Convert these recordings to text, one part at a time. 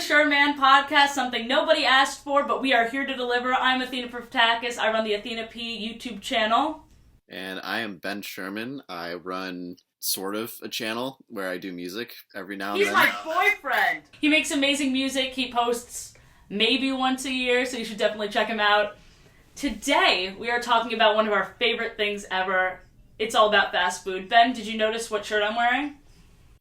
Sure Man podcast, something nobody asked for, but we are here to deliver. I'm Athena Protakis. I run the Athena P YouTube channel. And I am Ben Sherman. I run sort of a channel where I do music every now and then. He's my boyfriend! He makes amazing music. He posts maybe once a year, so you should definitely check him out. Today, we are talking about one of our favorite things ever. It's all about fast food. Ben, did you notice what shirt I'm wearing?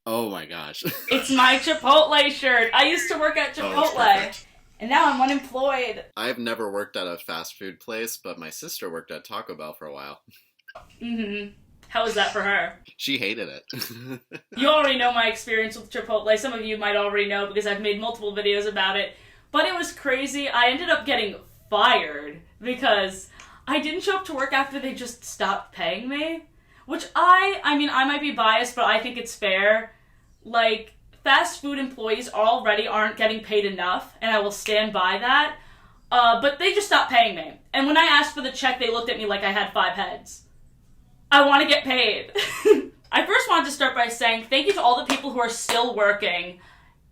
Oh my gosh. It's my Chipotle shirt. I used to work at Chipotle, and now I'm unemployed. I've never worked at a fast food place, but my sister worked at Taco Bell for a while. Mm-hmm. How was that for her? She hated it. You already know my experience with Chipotle. Some of you might already know because I've made multiple videos about it. But it was crazy. I ended up getting fired because I didn't show up to work after they just stopped paying me. Which I might be biased, but I think it's fair. Like, fast food employees already aren't getting paid enough, and I will stand by that. But they just stopped paying me. And when I asked for the check, they looked at me like I had 5 heads. I want to get paid. I first wanted to start by saying thank you to all the people who are still working.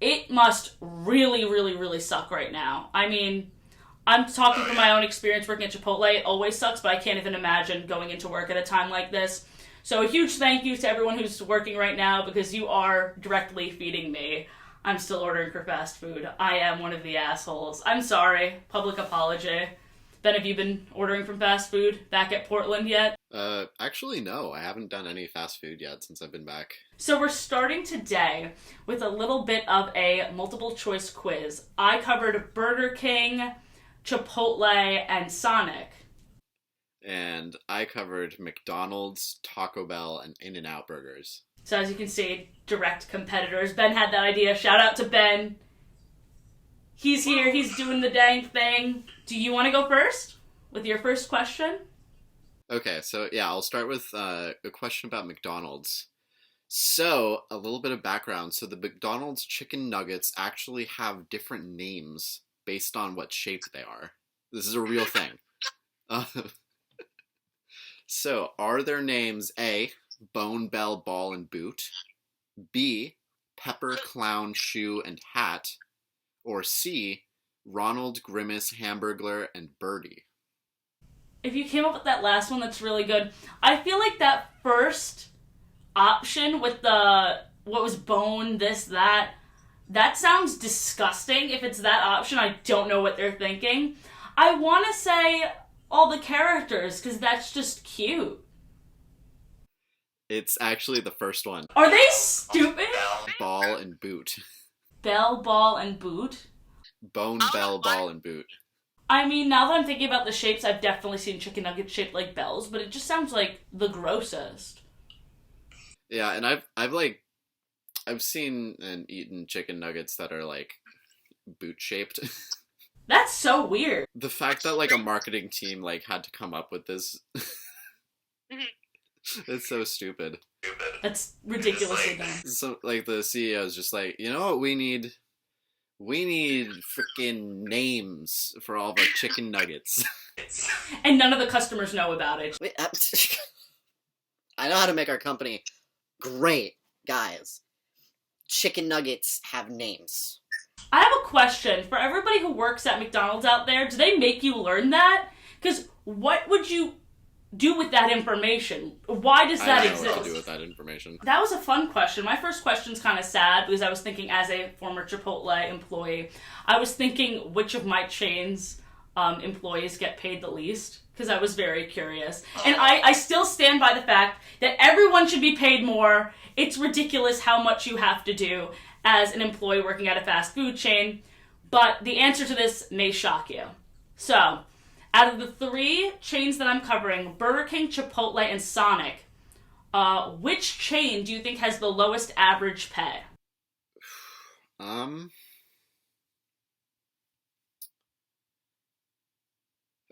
It must really, really, really suck right now. I mean, I'm talking from my own experience working at Chipotle. It always sucks, but I can't even imagine going into work at a time like this. So a huge thank you to everyone who's working right now because you are directly feeding me. I'm still ordering for fast food. I am one of the assholes. I'm sorry. Public apology. Ben, have you been ordering from fast food back at Portland yet? Actually, no. I haven't done any fast food yet since I've been back. So we're starting today with a little bit of a multiple choice quiz. I covered Burger King, Chipotle, and Sonic. And I covered McDonald's, Taco Bell, and In-N-Out burgers. So as you can see, direct competitors. Ben had that idea. Shout out to Ben. He's here. He's doing the dang thing. Do you want to go first with your first question? Okay, so yeah, I'll start with a question about McDonald's. So, a little bit of background. So the McDonald's chicken nuggets actually have different names based on what shape they are. This is a real thing. So, are their names A, Bone, Bell, Ball, and Boot, B, Pepper, Clown, Shoe, and Hat, or C, Ronald, Grimace, Hamburglar, and Birdie? If you came up with that last one, that's really good. I feel like that first option with the, what was bone, this, that sounds disgusting. If it's that option, I don't know what they're thinking. I want to say all the characters, because that's just cute. It's actually the first one. Are they stupid? Ball and Boot. Bell, Ball, and Boot? Bone, Bell, Ball, and Boot. I mean, now that I'm thinking about the shapes, I've definitely seen chicken nuggets shaped like bells, but it just sounds like the grossest. Yeah, and I've seen and eaten chicken nuggets that are like boot shaped. That's so weird. The fact that like a marketing team like had to come up with this, it's so stupid. That's ridiculously dumb. So like the CEO is just like, you know what we need? We need freaking names for all of our chicken nuggets. And none of the customers know about it. Wait, I know how to make our company great, guys. Chicken nuggets have names. I have a question for everybody who works at McDonald's out there. Do they make you learn that? Because what would you do with that information? Why does that exist? I don't know what to do with that information. That was a fun question. My first question's kind of sad because I was thinking, as a former Chipotle employee, I was thinking which of my chain's employees get paid the least, because I was very curious. And I still stand by the fact that everyone should be paid more. It's ridiculous how much you have to do as an employee working at a fast food chain, but the answer to this may shock you. So, out of the 3 chains that I'm covering, Burger King, Chipotle, and Sonic, which chain do you think has the lowest average pay?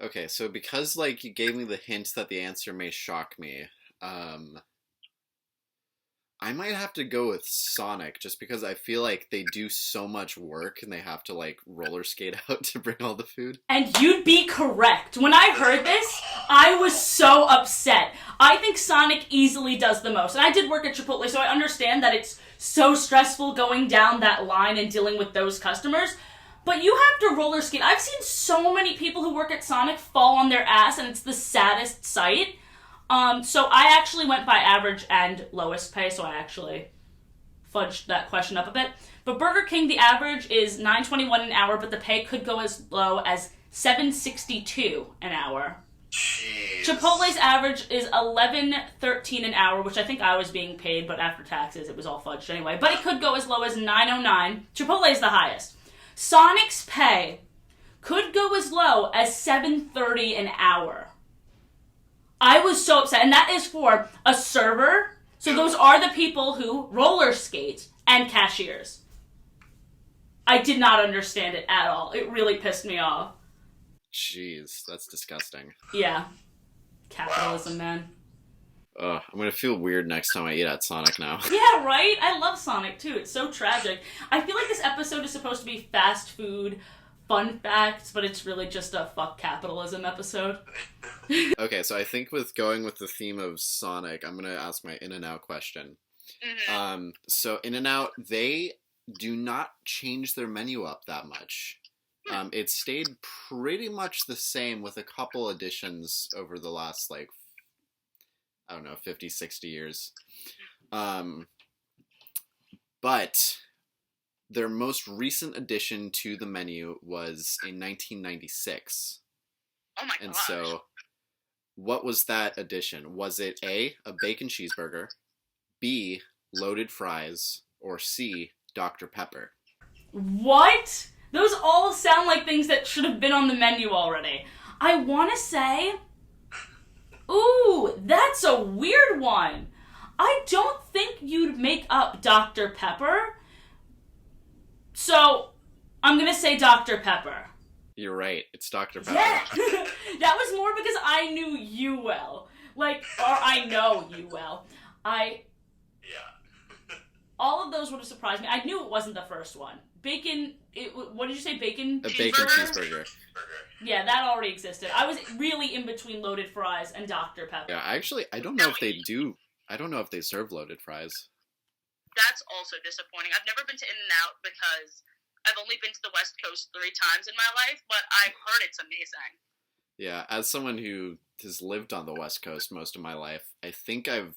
Okay, so because like you gave me the hint that the answer may shock me, I might have to go with Sonic, just because I feel like they do so much work and they have to, like, roller skate out to bring all the food. And you'd be correct. When I heard this, I was so upset. I think Sonic easily does the most. And I did work at Chipotle, so I understand that it's so stressful going down that line and dealing with those customers. But you have to roller skate. I've seen so many people who work at Sonic fall on their ass, and it's the saddest sight. So I actually went by average and lowest pay, so I actually fudged that question up a bit. But Burger King, the average is $9.21 an hour, but the pay could go as low as $7.62 an hour. Jeez. Chipotle's average is $11.13 an hour, which I think I was being paid, but after taxes it was all fudged anyway. But it could go as low as $9.09. Chipotle's the highest. Sonic's pay could go as low as $7.30 an hour. I was so upset, and that is for a server. So those are the people who roller skate and cashiers. I did not understand it at all. It really pissed me off. Jeez, that's disgusting. Yeah. Capitalism, man. Ugh, I'm gonna feel weird next time I eat at Sonic now. Yeah, right? I love Sonic, too. It's so tragic. I feel like this episode is supposed to be fast food, fun facts, but it's really just a fuck capitalism episode. Okay, so I think with going with the theme of Sonic, I'm gonna ask my In-N-Out question. Mm-hmm. So In-N-Out, they do not change their menu up that much. It stayed pretty much the same with a couple additions over the last, like, I don't know, 50, 60 years. But their most recent addition to the menu was in 1996. Oh my And gosh. so, what was that addition? Was it A, a bacon cheeseburger, B, loaded fries, or C, Dr. Pepper? What? Those all sound like things that should have been on the menu already. I want to say... Ooh, that's a weird one. I don't think you'd make up Dr. Pepper. So, I'm going to say Dr. Pepper. You're right. It's Dr. Pepper. Yeah! That was more because I knew you well. Like, or I know you well. Yeah. All of those would have surprised me. I knew it wasn't the first one. Bacon, what did you say, bacon? A bacon cheeseburger. Yeah, that already existed. I was really in between loaded fries and Dr. Pepper. Yeah, actually, I don't know if they do. I don't know if they serve loaded fries. That's also disappointing. I've never been to In-N-Out because I've only been to the West Coast 3 times in my life, but I've heard it's amazing. Yeah, as someone who has lived on the West Coast most of my life, I think I've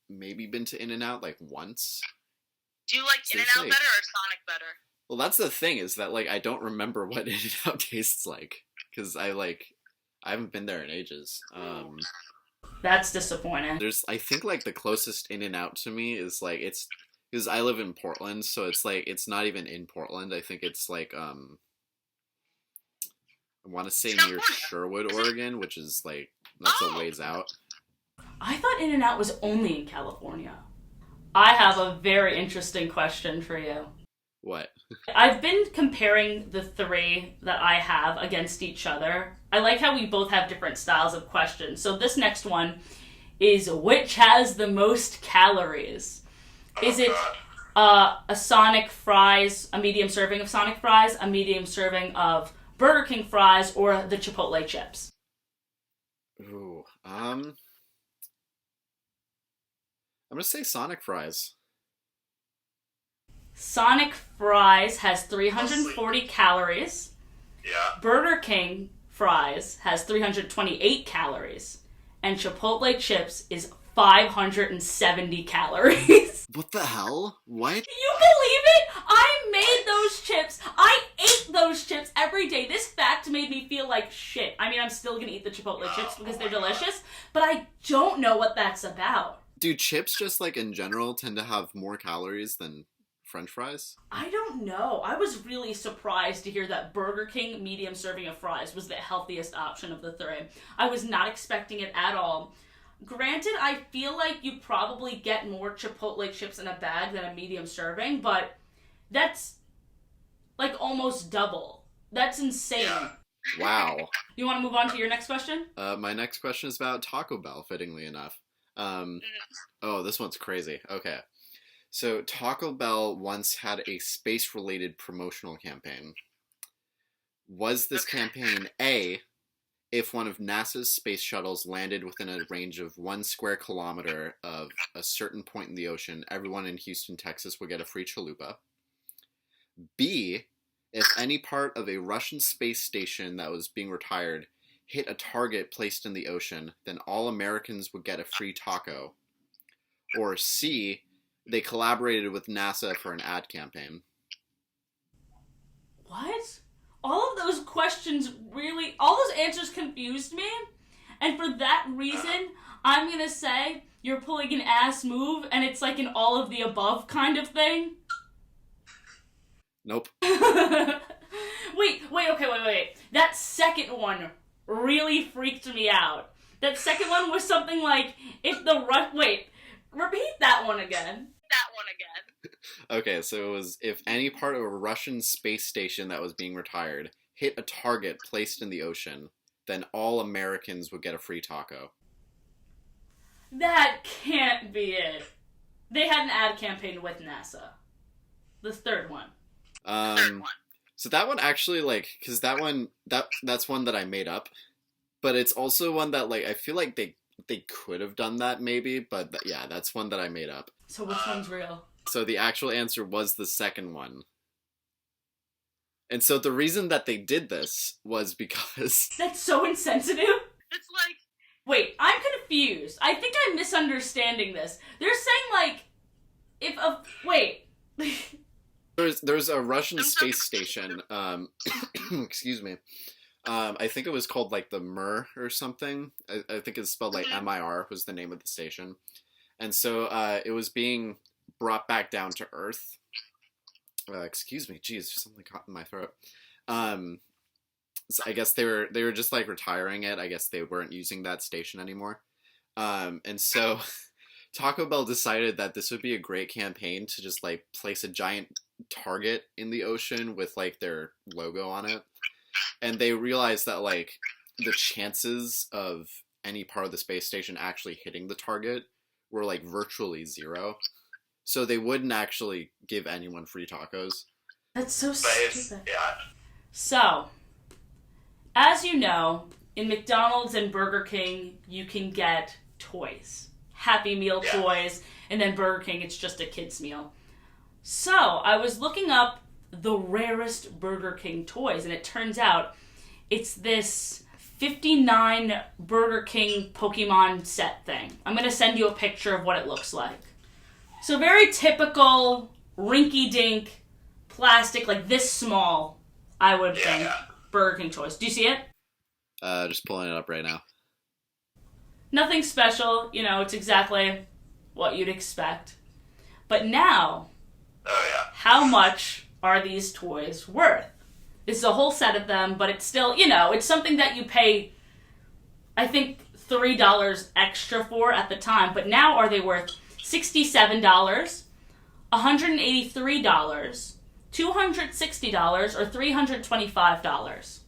maybe been to In-N-Out like once. Do you like So In-N-Out say- better or Sonic better? Well, that's the thing, is that, like, I don't remember what In-N-Out tastes like. Because I haven't been there in ages. That's disappointing. I think, like, the closest In-N-Out to me is, like, it's... Because I live in Portland, so it's, like, it's not even in Portland. I think it's, like, I want to say near California. Sherwood, Oregon, which is, like, that's a ways out. I thought In-N-Out was only in California. I have a very interesting question for you. What? I've been comparing the 3 that I have against each other. I like how we both have different styles of questions. So this next one is, which has the most calories? Is it a Sonic fries, a medium serving of Sonic fries, a medium serving of Burger King fries, or the Chipotle chips? Ooh, I'm gonna say Sonic fries. Sonic fries has 340 calories. Yeah. Burger King fries has 328 calories. And Chipotle chips is 570 calories. What the hell? What? Can you believe it? I made those chips. I ate those chips every day. This fact made me feel like shit. I mean, I'm still gonna eat the Chipotle chips because they're delicious, but I don't know what that's about. Do chips just, like, in general tend to have more calories than French fries? I don't know. I was really surprised to hear that Burger King medium serving of fries was the healthiest option of the 3. I was not expecting it at all. Granted, I feel like you probably get more Chipotle chips in a bag than a medium serving, but that's like almost double. That's insane. Yeah. Wow. You want to move on to your next question? My next question is about Taco Bell, fittingly enough. Oh, this one's crazy. Okay. So, Taco Bell once had a space-related promotional campaign. Was this campaign A, if one of NASA's space shuttles landed within a range of 1 square kilometer of a certain point in the ocean, everyone in Houston, Texas would get a free chalupa. B, if any part of a Russian space station that was being retired hit a target placed in the ocean, then all Americans would get a free taco. Or C, they collaborated with NASA for an ad campaign. What? All of those questions really, all those answers confused me. And for that reason, I'm going to say you're pulling an ass move and it's like an all of the above kind of thing. Nope. Wait. That second one really freaked me out. That second one was something like, if the wait, repeat that one again. Okay, so it was, if any part of a Russian space station that was being retired hit a target placed in the ocean, then all Americans would get a free taco. That can't be it. They had an ad campaign with NASA. The third one. So that one actually, like, because that one, that's one that I made up, but it's also one that, like, I feel like they could have done that maybe, but yeah, that's one that I made up. So which one's real? So the actual answer was the second one. And so the reason that they did this was because... That's so insensitive. It's like... Wait, I'm confused. I think I'm misunderstanding this. They're saying, like, if a... Wait. There's a Russian space station, excuse me. I think it was called, like, the Mir or something. I think it's spelled, like, MIR was the name of the station. And so it was being brought back down to Earth. Excuse me, geez, something caught in my throat. So I guess they were just, like, retiring it. I guess they weren't using that station anymore. And so Taco Bell decided that this would be a great campaign to just, like, place a giant target in the ocean with, like, their logo on it. And they realized that, like, the chances of any part of the space station actually hitting the target were, like, virtually zero. So they wouldn't actually give anyone free tacos. That's so stupid. Yeah. So, as you know, in McDonald's and Burger King, you can get toys. Happy Meal toys. And then Burger King, it's just a kid's meal. So, I was looking up the rarest Burger King toys, and it turns out it's this 59 Burger King Pokemon set thing. I'm going to send you a picture of what it looks like. So very typical rinky-dink plastic, like this small, I would think, Burger King toys. Do you see it? Just pulling it up right now. Nothing special, you know, it's exactly what you'd expect. But now, how much are these toys worth? This is a whole set of them, but it's still, you know, it's something that you pay, I think, $3 extra for at the time. But now are they worth $67, $183, $260, or $325?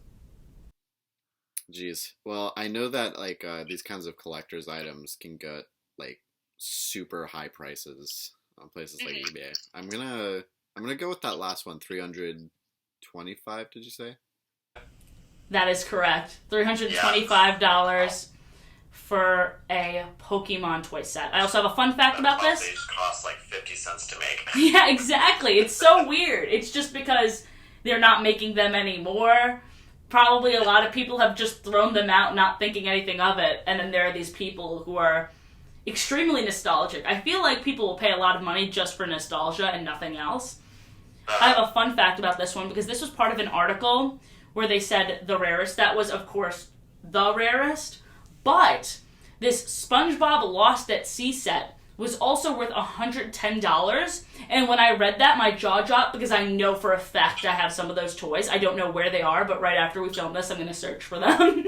Jeez. Well, I know that, like, these kinds of collector's items can get, like, super high prices on places like eBay. I'm gonna go with that last one, $325, did you say? That is correct. $325 for a Pokemon toy set. I also have a fun fact about this. These cost like 50 cents to make. Yeah, exactly. It's so weird. It's just because they're not making them anymore. Probably a lot of people have just thrown them out not thinking anything of it. And then there are these people who are extremely nostalgic. I feel like people will pay a lot of money just for nostalgia and nothing else. I have a fun fact about this one because this was part of an article where they said the rarest. That was, of course, the rarest. But this SpongeBob Lost at Sea set was also worth $110. And when I read that, my jaw dropped because I know for a fact I have some of those toys. I don't know where they are, but right after we film this, I'm going to search for them.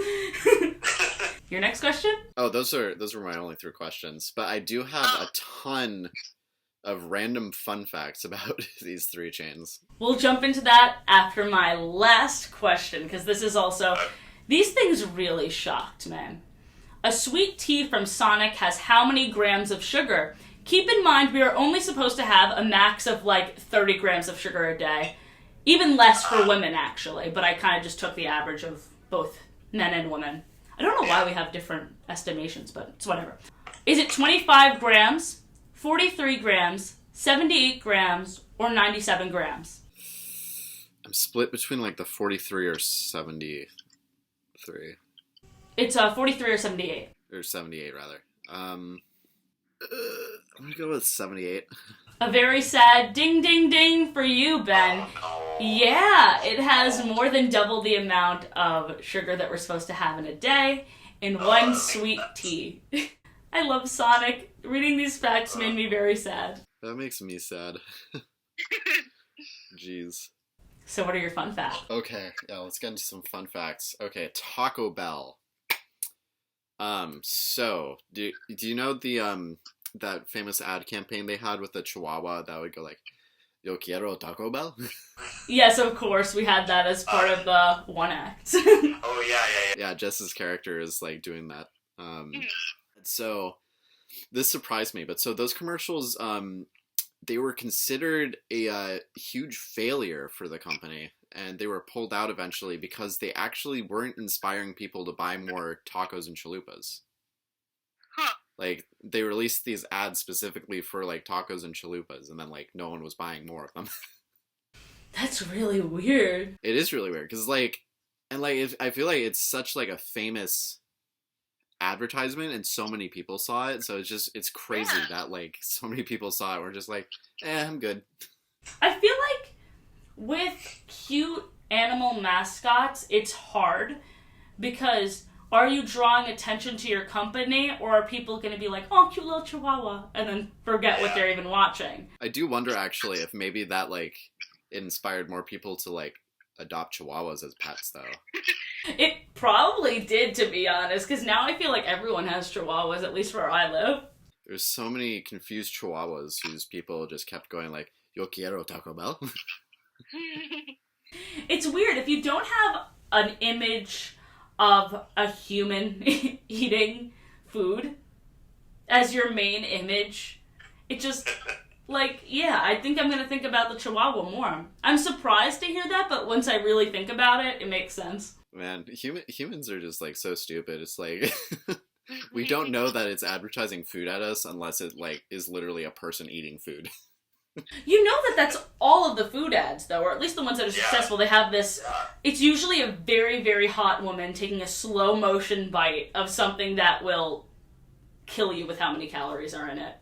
Your next question? Oh, those were my only 3 questions. But I do have a ton of random fun facts about these 3 chains. We'll jump into that after my last question, because this is also... These things really shocked me. A sweet tea from Sonic has how many grams of sugar? Keep in mind we are only supposed to have a max of like 30 grams of sugar a day. Even less for women, actually, but I kind of just took the average of both men and women. I don't know why we have different estimations, but it's whatever. Is it 25 grams, 43 grams, 78 grams, or 97 grams? I'm split between like the 43 or 73. It's 43 or 78. Or 78, rather. I'm gonna go with 78. A very sad ding ding ding for you, Ben. Yeah, it has more than double the amount of sugar that we're supposed to have in a day in one sweet tea. I love Sonic. Reading these facts made me very sad. That makes me sad. Jeez. So what are your fun facts? Okay, yeah, let's get into some fun facts. Okay, Taco Bell. So, do you know the, that famous ad campaign they had with the Chihuahua that would go like, Yo quiero Taco Bell? Yes, of course, we had that as part of the one act. Oh, yeah. Yeah, Jess's character is like doing that. So, this surprised me, but so those commercials, they were considered a huge failure for the company, and they were pulled out eventually because they actually weren't inspiring people to buy more tacos and chalupas. Huh. Like, they released these ads specifically for, like, tacos and chalupas, and then, like, no one was buying more of them. That's really weird. It is really weird, because, like, and, like, I feel like it's such, like, a famous advertisement, and so many people saw it, so it's crazy that, like, so many people saw it, we're just like, I'm good. I feel like with cute animal mascots, it's hard because are you drawing attention to your company, or are people going to be like, oh, cute little chihuahua, and then forget what they're even watching? I do wonder, actually, if maybe that, like, inspired more people to, like, adopt chihuahuas as pets, though. It probably did, to be honest, because now I feel like everyone has chihuahuas, at least where I live. There's so many confused chihuahuas whose people just kept going like, Yo quiero Taco Bell? It's weird, if you don't have an image of a human eating food as your main image, it just, like, yeah, I think I'm gonna think about the chihuahua more. I'm surprised to hear that, but once I really think about it, it makes sense. Man, humans are just, like, so stupid. It's like, we don't know that it's advertising food at us unless it, like, is literally a person eating food. You know that that's all of the food ads, though, or at least the ones that are successful. They have this, it's usually a very, very hot woman taking a slow motion bite of something that will kill you with how many calories are in it.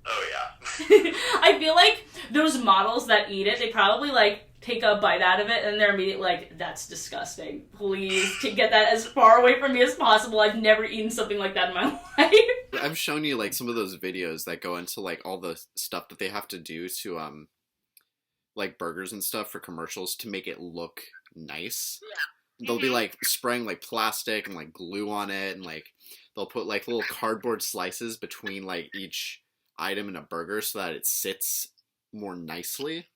Oh, yeah. I feel like those models that eat it, they probably, like, take a bite out of it and they're immediately like, that's disgusting. Please to get that as far away from me as possible. I've never eaten something like that in my life. I've shown you, like, some of those videos that go into, like, all the stuff that they have to do to, like, burgers and stuff for commercials to make it look nice. Yeah. They'll be, like, spraying, like, plastic and, like, glue on it, and, like, they'll put, like, little cardboard slices between, like, each item in a burger so that it sits more nicely,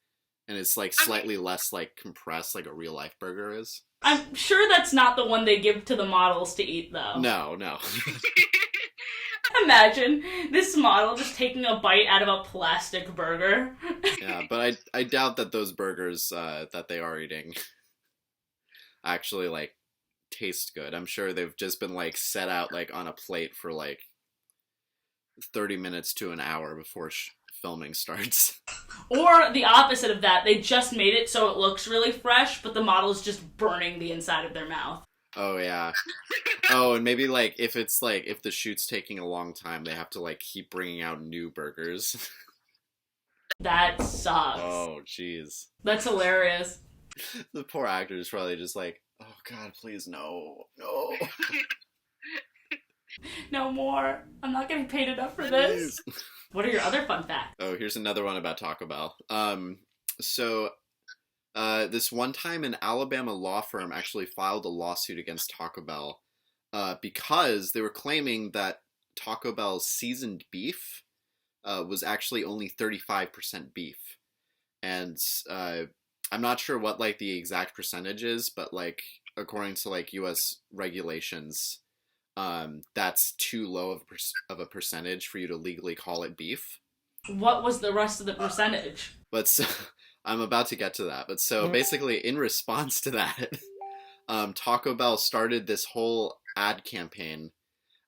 and it's, like, slightly less, like, compressed like a real-life burger is. I'm sure that's not the one they give to the models to eat, though. No. Imagine this model just taking a bite out of a plastic burger. Yeah, but I doubt that those burgers that they are eating actually, like, taste good. I'm sure they've just been, like, set out, like, on a plate for, like, 30 minutes to an hour before filming starts. Or the opposite of that, they just made it so it looks really fresh, but the model is just burning the inside of their mouth. Oh, yeah. Oh, and maybe, like, if it's, like, if the shoot's taking a long time, they have to, like, keep bringing out new burgers. That sucks. Oh, jeez. That's hilarious. The poor actor is probably just like, oh, God, please, no. No more. I'm not getting paid enough for this. Please. What are your other fun facts? Oh, here's another one about Taco Bell. This one time an Alabama law firm actually filed a lawsuit against Taco Bell because they were claiming that Taco Bell's seasoned beef was actually only 35% beef. And I'm not sure what, like, the exact percentage is, but, like, according to, like, U.S. regulations, that's too low of a percentage for you to legally call it beef. What was the rest of the percentage? But so, I'm about to get to that. But so basically, in response to that, Taco Bell started this whole ad campaign,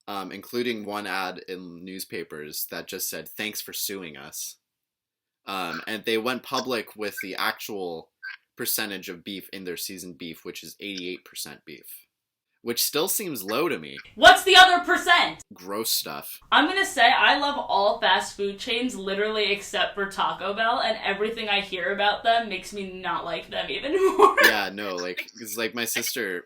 including one ad in newspapers that just said, "Thanks for suing us." And they went public with the actual percentage of beef in their seasoned beef, which is 88% beef. Which still seems low to me. What's the other percent? Gross stuff. I'm gonna say I love all fast food chains literally except for Taco Bell, and everything I hear about them makes me not like them even more. Yeah, no, like, it's like my sister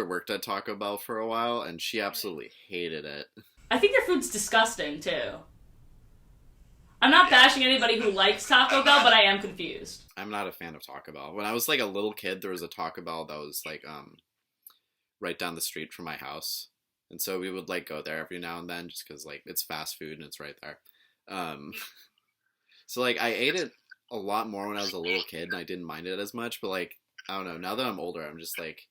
worked at Taco Bell for a while, and she absolutely hated it. I think their food's disgusting, too. I'm not bashing anybody who likes Taco Bell, but I am confused. I'm not a fan of Taco Bell. When I was like a little kid, there was a Taco Bell that was like, right down the street from my house. And so we would like go there every now and then just because like it's fast food and it's right there. So like I ate it a lot more when I was a little kid and I didn't mind it as much, but like I don't know, now that I'm older I'm just like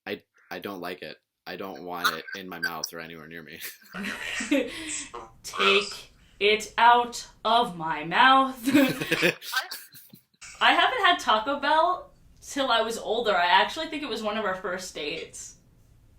I don't like it. I don't want it in my mouth or anywhere near me. Take it out of my mouth. I haven't had Taco Bell till I was older. I actually think it was one of our first dates.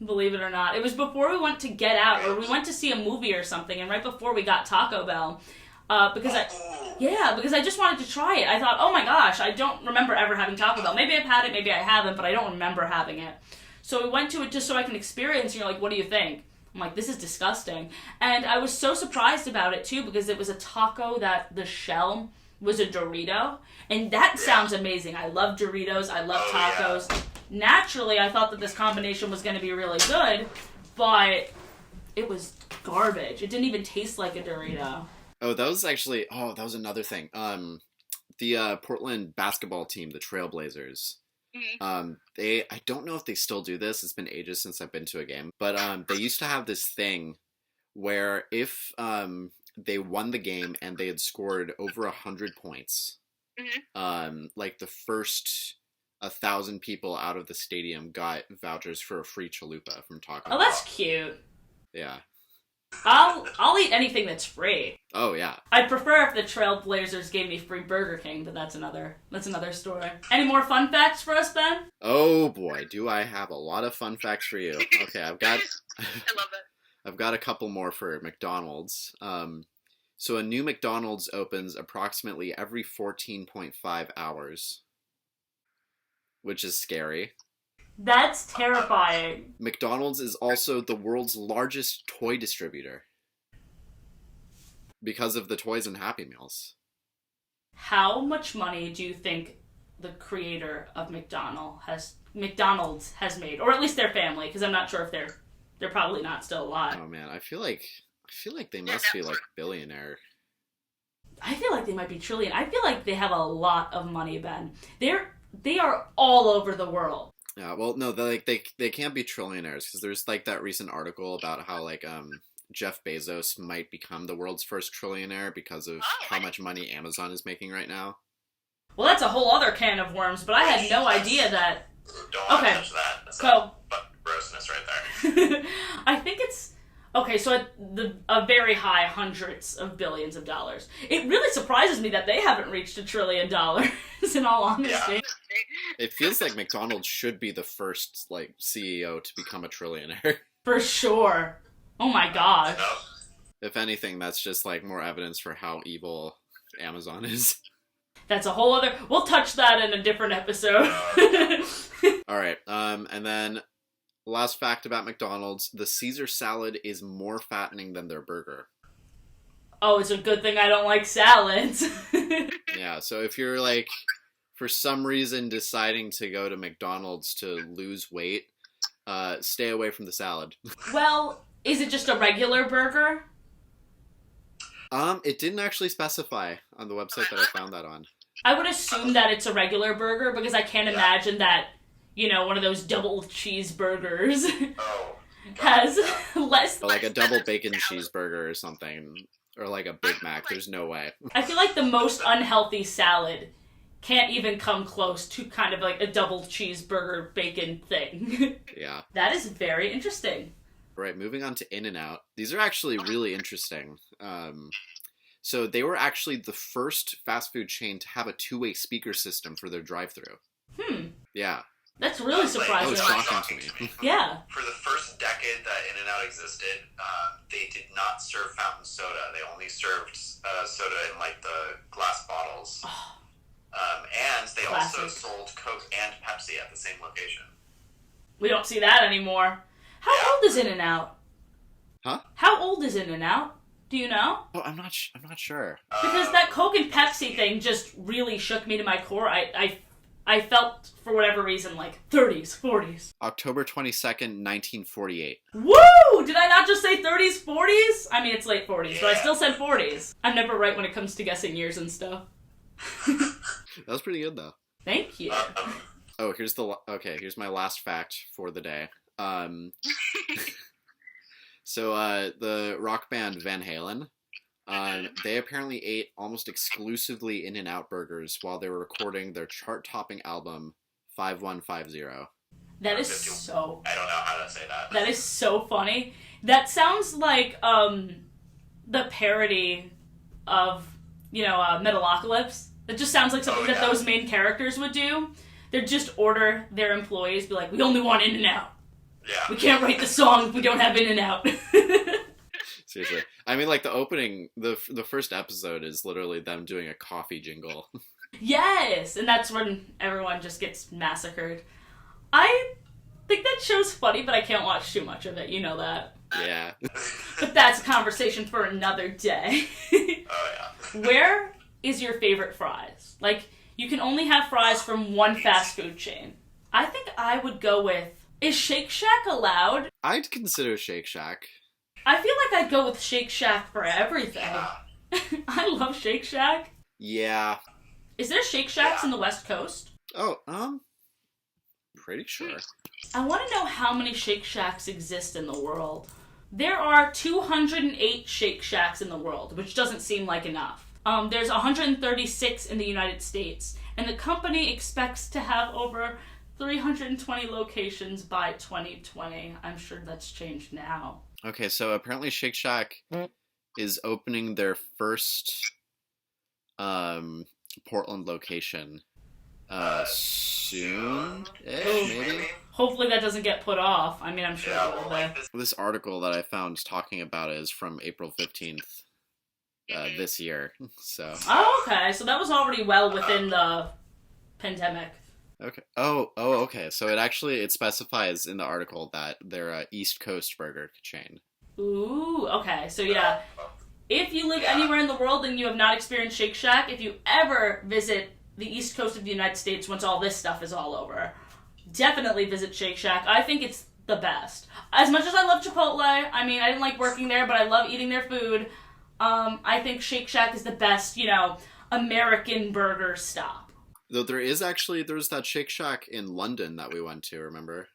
Believe it or not. It was before we went to Get Out, or we went to see a movie or something, and right before we got Taco Bell. Because I just wanted to try it. I thought, oh my gosh, I don't remember ever having Taco Bell. Maybe I've had it, maybe I haven't, but I don't remember having it. So we went to it just so I can experience, and you're like, what do you think? I'm like, this is disgusting. And I was so surprised about it, too, because it was a taco that the shell was a Dorito. And that sounds amazing. I love Doritos. I love tacos. Yeah. Naturally, I thought that this combination was going to be really good, but it was garbage. It didn't even taste like a Dorito. Oh, that was another thing. The Portland basketball team, the Trailblazers, I don't know if they still do this. It's been ages since I've been to a game, but they used to have this thing where if they won the game and they had scored over 100 points, like the first 1,000 people out of the stadium got vouchers for a free chalupa from Taco Bell. Oh, that's cute. Yeah. I'll eat anything that's free. Oh yeah. I'd prefer if the Trailblazers gave me free Burger King, but that's another story. Any more fun facts for us, Ben? Oh boy, do I have a lot of fun facts for you. Okay, I love it. I've got a couple more for McDonald's. So a new McDonald's opens approximately every 14.5 hours, which is scary. That's terrifying. McDonald's is also the world's largest toy distributor because of the toys and Happy Meals. How much money do you think the creator of McDonald's has made, or at least their family? Because I'm not sure if they're probably not still alive. Oh man, I feel like they must be like billionaire. I feel like they might be trillion. I feel like they have a lot of money, Ben. They are all over the world. Yeah, well, no, they can't be trillionaires because there's like that recent article about how like Jeff Bezos might become the world's first trillionaire because of how much money Amazon is making right now. Well, that's a whole other can of worms, but I had no idea that. Don't want to touch that. That's grossness right there. I think it's okay. So at a very high hundreds of billions of dollars. It really surprises me that they haven't reached $1 trillion. In all honesty. Yeah. It feels like McDonald's should be the first like CEO to become a trillionaire. For sure. Oh my gosh. If anything, that's just like more evidence for how evil Amazon is. That's a whole other. We'll touch that in a different episode. All right. And then last fact about McDonald's: the Caesar salad is more fattening than their burger. Oh, it's a good thing I don't like salads. Yeah. So if you're like, for some reason, deciding to go to McDonald's to lose weight, stay away from the salad. Well, is it just a regular burger? It didn't actually specify on the website that I found that on. I would assume that it's a regular burger because I can't imagine that, one of those double cheeseburgers has less. Or like a double bacon cheeseburger or something. Or like a Big Mac. There's no way. I feel like the most unhealthy salad can't even come close to kind of like a double cheeseburger bacon thing. Yeah. That is very interesting. Right, moving on to In-N-Out. These are actually really interesting. So they were actually the first fast food chain to have a two-way speaker system for their drive-thru. Hmm. Yeah. That's really That surprising. was shocking to me. Yeah. For the first decade that In-N-Out existed, they did not serve fountain soda. They only served soda in like the glass bottles. And they also Classic. sold Coke and Pepsi at the same location. We don't see that anymore. How old is In-N-Out? Huh? How old is In-N-Out? Do you know? Oh, I'm not sure. Because that Coke and Pepsi thing just really shook me to my core. I felt, for whatever reason, like 30s, 40s. October 22nd, 1948. Woo! Did I not just say 30s, 40s? I mean, it's late 40s, but I still said 40s. I'm never right when it comes to guessing years and stuff. That was pretty good, though. Thank you. Oh, here's my last fact for the day. So, the rock band Van Halen, they apparently ate almost exclusively In-N-Out burgers while they were recording their chart-topping album, 5150. That is so... I don't know how to say that. That is so funny. That sounds like, the parody of, Metalocalypse. It just sounds like something that those main characters would do. They'd just order their employees, be like, we only want In-N-Out. Yeah. We can't write the song if we don't have In-N-Out. Seriously. I mean, like, the opening, the first episode is literally them doing a coffee jingle. Yes! And that's when everyone just gets massacred. I think that show's funny, but I can't watch too much of it. You know that. Yeah. But that's a conversation for another day. Oh, yeah. Where is your favorite fries? Like, you can only have fries from one fast food chain. I think I would go with... Is Shake Shack allowed? I'd consider Shake Shack. I feel like I'd go with Shake Shack for everything. Yeah. I love Shake Shack. Yeah. Is there Shake Shacks in the West Coast? Oh, pretty sure. I want to know how many Shake Shacks exist in the world. There are 208 Shake Shacks in the world, which doesn't seem like enough. There's 136 in the United States, and the company expects to have over 320 locations by 2020. I'm sure that's changed now. Okay, so apparently Shake Shack is opening their first Portland location soon, maybe? Hopefully that doesn't get put off. I mean, I'm sure Yeah, it will. well, like This article that I found talking about it is from April 15th this year, so... Oh, okay. So that was already well within the pandemic. Okay. Oh, okay. So it specifies in the article that they're a East Coast burger chain. Ooh, okay. So yeah, if you live anywhere in the world and you have not experienced Shake Shack, if you ever visit the East Coast of the United States once all this stuff is all over, definitely visit Shake Shack. I think it's the best. As much as I love Chipotle, I mean, I didn't like working there, but I love eating their food. I think Shake Shack is the best, American burger stop. Though there's that Shake Shack in London that we went to, remember?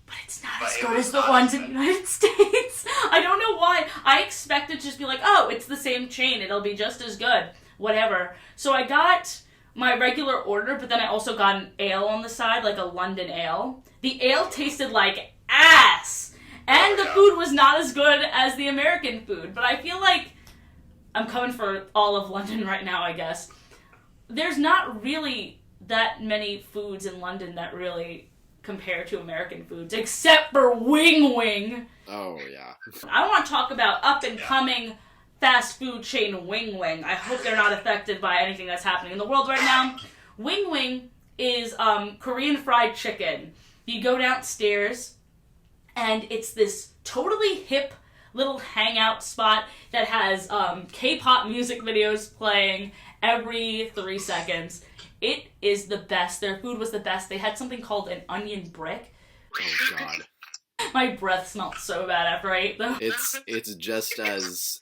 But it's not as good as the ones in the United States. I don't know why. I expected to just be like, oh, it's the same chain. It'll be just as good. Whatever. So I got my regular order, but then I also got an ale on the side, like a London ale. The ale tasted like ass. And the food was not as good as the American food. But I feel like I'm coming for all of London right now, I guess. There's not really that many foods in London that really compare to American foods, except for Wing Wing. Oh, yeah. I want to talk about up-and-coming fast food chain Wing Wing. I hope they're not affected by anything that's happening in the world right now. Wing Wing is Korean fried chicken. You go downstairs, and it's this totally hip little hangout spot that has K-pop music videos playing every 3 seconds. It is the best. Their food was the best. They had something called an onion brick. Oh, God. My breath smelled so bad after I ate them. It's just as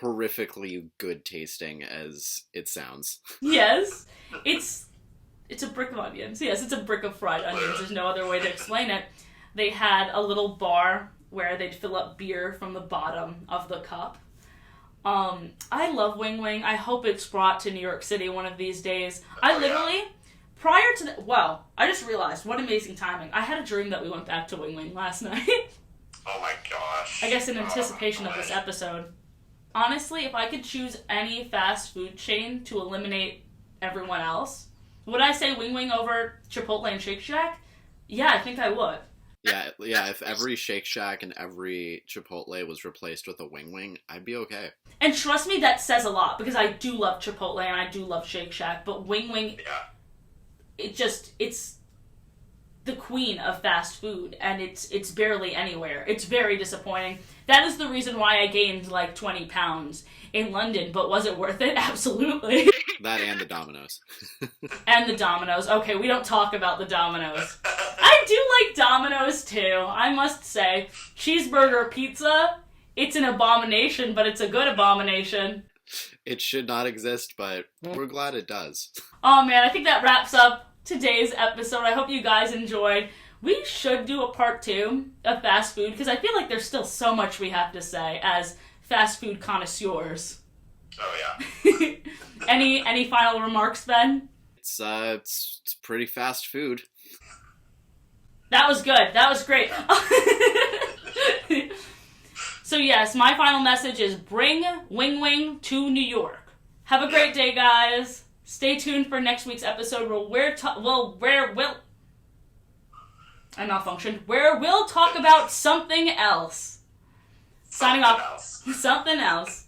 horrifically good tasting as it sounds. Yes. It's a brick of onions. Yes, it's a brick of fried onions. There's no other way to explain it. They had a little bar where they'd fill up beer from the bottom of the cup. I love Wing Wing. I hope it's brought to New York City one of these days. I literally, prior to I just realized, what amazing timing. I had a dream that we went back to Wing Wing last night. Oh my gosh. I guess in anticipation of this episode. Honestly, if I could choose any fast food chain to eliminate everyone else, Would I say Wing Wing over Chipotle and Shake Shack? Yeah, I think I would. Yeah, if every Shake Shack and every Chipotle was replaced with a Wing Wing, I'd be okay. And trust me, that says a lot, because I do love Chipotle and I do love Shake Shack, but Wing Wing, it's the queen of fast food, and it's barely anywhere. It's very disappointing. That is the reason why I gained like 20 pounds in London, but was it worth it? Absolutely. That and the Domino's. And the Domino's. Okay, we don't talk about the Domino's. I do like Domino's too, I must say. Cheeseburger pizza, it's an abomination, but it's a good abomination. It should not exist, but we're glad it does. Oh man, I think that wraps up today's episode. I hope you guys enjoyed. We should do a part 2 of fast food, because I feel like there's still so much we have to say as fast food connoisseurs. Oh yeah. Any final remarks, Ben? It's pretty fast food. That was good. That was great. So yes, my final message is bring Wing Wing to New York. Have a great day, guys. Stay tuned for next week's episode where I malfunctioned. Where we'll talk about something else. Signing off. Something else. Something else.